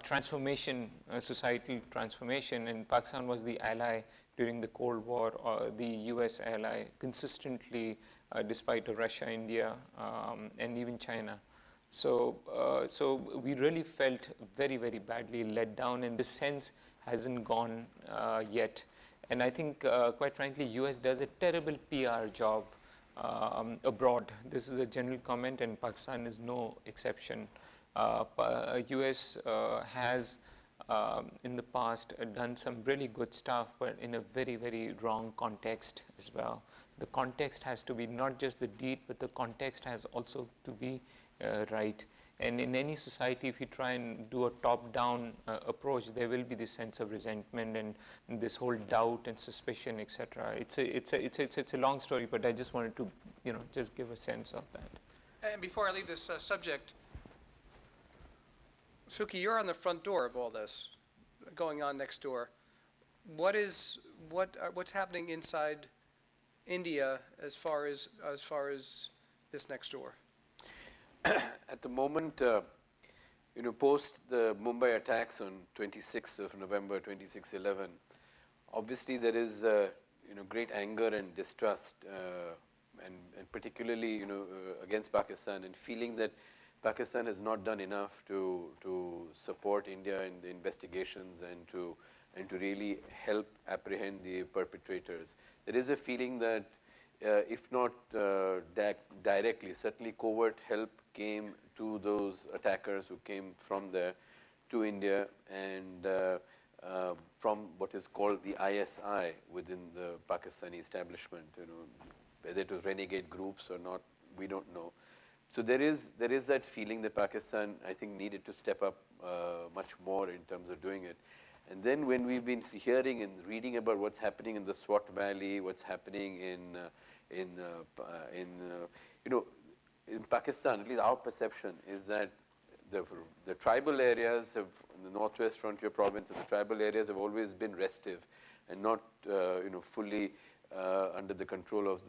transformation, societal transformation, and Pakistan was the ally during the Cold War, the US ally consistently, despite Russia, India, and even China. So we really felt very, very badly let down, and this sense hasn't gone yet. And I think, quite frankly, US does a terrible PR job abroad. This is a general comment, and Pakistan is no exception. US has in the past done some really good stuff, but in a very, very wrong context as well. The context has to be not just the deed, but the context has also to be right. And in any society, if you try and do a top-down approach, there will be this sense of resentment and this whole doubt and suspicion, etc. It's a long story, but I just wanted to, just give a sense of that. And before I leave this subject, Suki, you're on the front door of all this going on next door. What's happening inside India as far as this next door? At the moment, post the Mumbai attacks on 26th of November, 26/11, obviously there is great anger and distrust, and particularly against Pakistan, and feeling that Pakistan has not done enough to support India in the investigations and to really help apprehend the perpetrators. There is a feeling that if not directly, certainly covert help came to those attackers who came from there to India, and from what is called the ISI within the Pakistani establishment. Whether it was renegade groups or not, we don't know. So there is that feeling that Pakistan, I think, needed to step up much more in terms of doing it. And then when we've been hearing and reading about what's happening in the Swat Valley, what's happening in Pakistan, at least our perception is that the tribal areas have, in the northwest frontier province, and the tribal areas have always been restive and not fully under the control of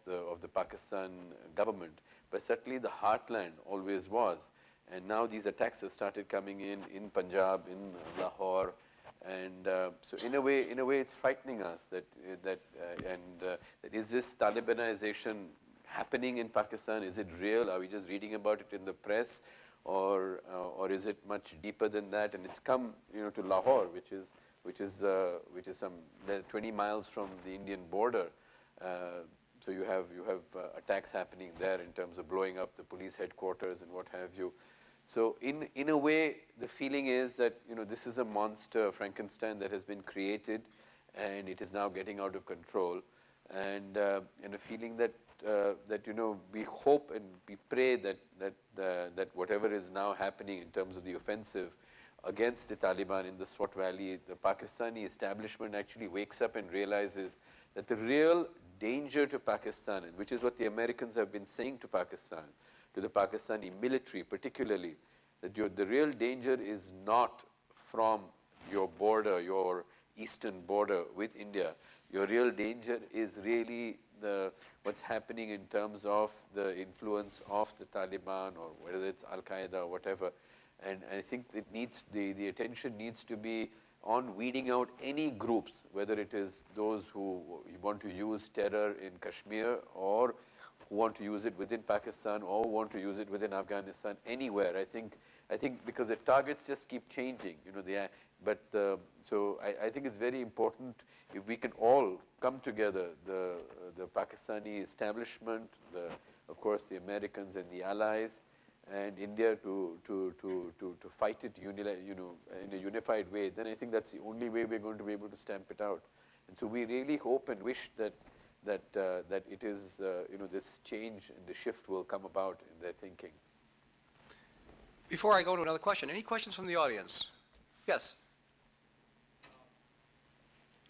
the Pakistan government. But certainly the heartland always was. And now these attacks have started coming in Punjab, in Lahore. And so in a way it's frightening us that is this Talibanization happening in Pakistan? Is it real? Are we just reading about it in the press? Or is it much deeper than that? And it's come to Lahore, which is some 20 miles from the Indian border. So you have attacks happening there in terms of blowing up the police headquarters and what have you. So in a way, the feeling is that this is a monster, Frankenstein, that has been created, and it is now getting out of control. And a feeling that we hope and we pray that whatever is now happening in terms of the offensive against the Taliban in the Swat Valley, the Pakistani establishment actually wakes up and realizes that the real danger to Pakistan, which is what the Americans have been saying to Pakistan, to the Pakistani military particularly, that the real danger is not from your border, your eastern border with India. Your real danger is really what's happening in terms of the influence of the Taliban, or whether it's Al-Qaeda or whatever. And I think the attention needs to be on weeding out any groups, whether it is those who want to use terror in Kashmir, or who want to use it within Pakistan, or want to use it within Afghanistan, anywhere. I think because the targets just keep changing, so I think it's very important if we can all come together, the Pakistani establishment, of course the Americans and the allies, and India to fight it in a unified way. Then I think that's the only way we're going to be able to stamp it out. And so we really hope and wish that it is this change and the shift will come about in their thinking. Before I go to another question, any questions from the audience? Yes.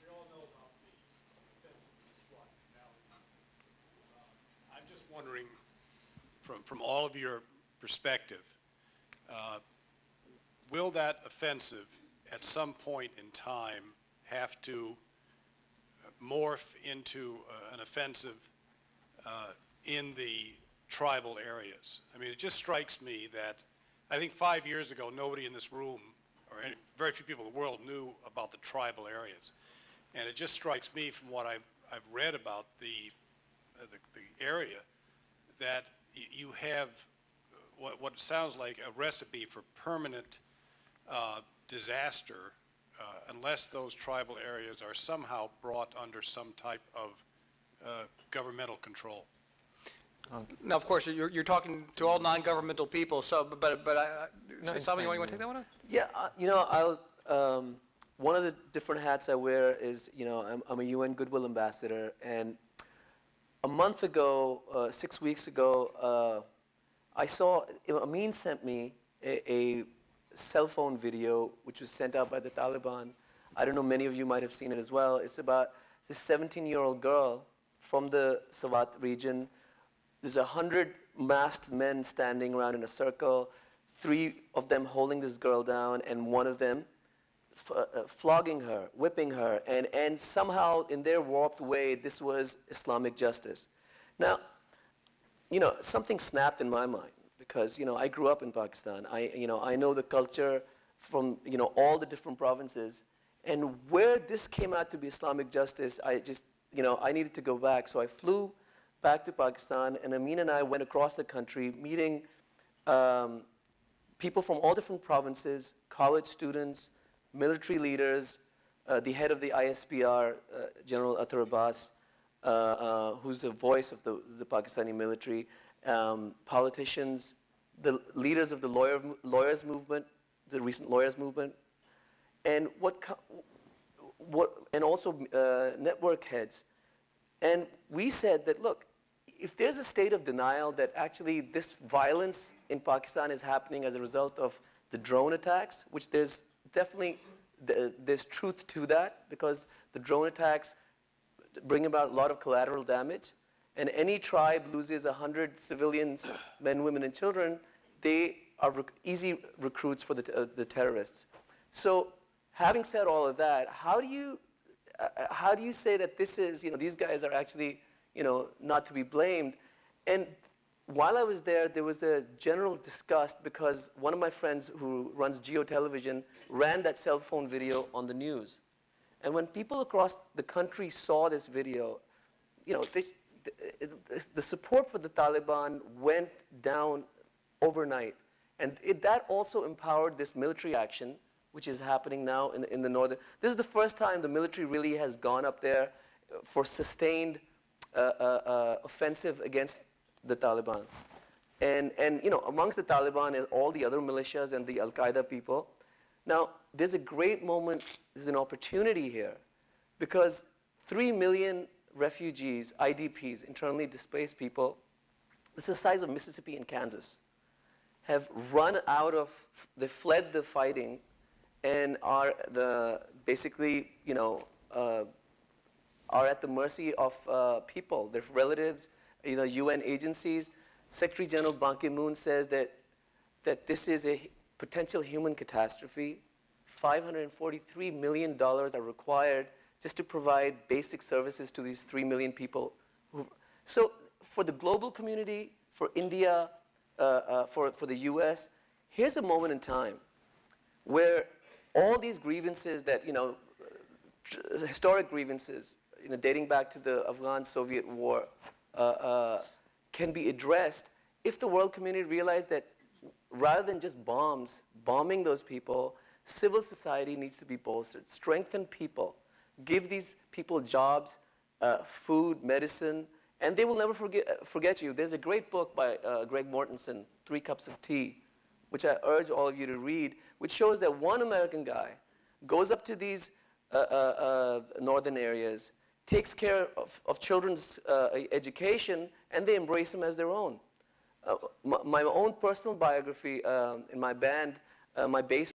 We all know about the offensive SWAT now. I'm just wondering, from all of your perspective, will that offensive at some point in time have to morph into an offensive in the tribal areas? I mean, it just strikes me that I think 5 years ago, nobody in this room very few people in the world knew about the tribal areas. And it just strikes me from what I've read about the area that you have what sounds like a recipe for permanent disaster unless those tribal areas are somehow brought under some type of governmental control. Now, of course, you're talking to all non-governmental people, so, but No, it's Salman, you fine, want to take that one on? Yeah, you know, one of the different hats I wear is, you know, I'm a UN Goodwill Ambassador, and a month ago, 6 weeks ago, I saw, Amin sent me a cell phone video which was sent out by the Taliban. I don't know, many of you might have seen it as well. It's about this 17-year-old girl from the Swat region. There's 100 masked men standing around in a circle, 3 of them holding this girl down, and one of them flogging her, whipping her, and somehow in their warped way, this was Islamic justice. Now, you know, something snapped in my mind because, you know, I grew up in Pakistan. I know the culture from, you know, all the different provinces, and where this came out to be Islamic justice, I needed to go back. So I flew back to Pakistan, and Amin and I went across the country meeting people from all different provinces, college students, military leaders, the head of the ISPR, General Athar Abbas, who's the voice of the Pakistani military, politicians, the leaders of the lawyers movement, the recent lawyers movement, and also network heads. And we said that, look, if there's a state of denial that actually this violence in Pakistan is happening as a result of the drone attacks, which there's definitely, there's truth to that, because the drone attacks bring about a lot of collateral damage. And any tribe loses 100 civilians, men, women, and children, they are easy recruits for the terrorists. So having said all of that, how do you say that this is, you know, these guys are actually, you know, not to be blamed? And while I was there, there was a general disgust because one of my friends who runs Geo Television ran that cell phone video on the news. And when people across the country saw this video, you know, the support for the Taliban went down overnight. And that also empowered this military action, which is happening now in the northern. This is the first time the military really has gone up there for sustained offensive against the Taliban. And you know, amongst the Taliban is all the other militias and the Al-Qaeda people. Now, there's a great moment, there's an opportunity here, because 3 million refugees, IDPs, internally displaced people, this is the size of Mississippi and Kansas, have run out of, they fled the fighting and are basically, you know, are at the mercy of people, their relatives, you know, UN agencies. Secretary General Ban Ki-moon says that this is a potential human catastrophe. $543 million are required just to provide basic services to these 3 million people. So for the global community, for India, for the US, here's a moment in time where all these grievances that, you know, historic grievances, you know, dating back to the Afghan-Soviet war, can be addressed if the world community realized that rather than just bombing those people, civil society needs to be bolstered, strengthen people, give these people jobs, food, medicine, and they will never forget you. There's a great book by Greg Mortensen, 3 Cups of Tea, which I urge all of you to read, which shows that one American guy goes up to these northern areas, takes care of children's education, and they embrace them as their own. My own personal biography in my band, my bass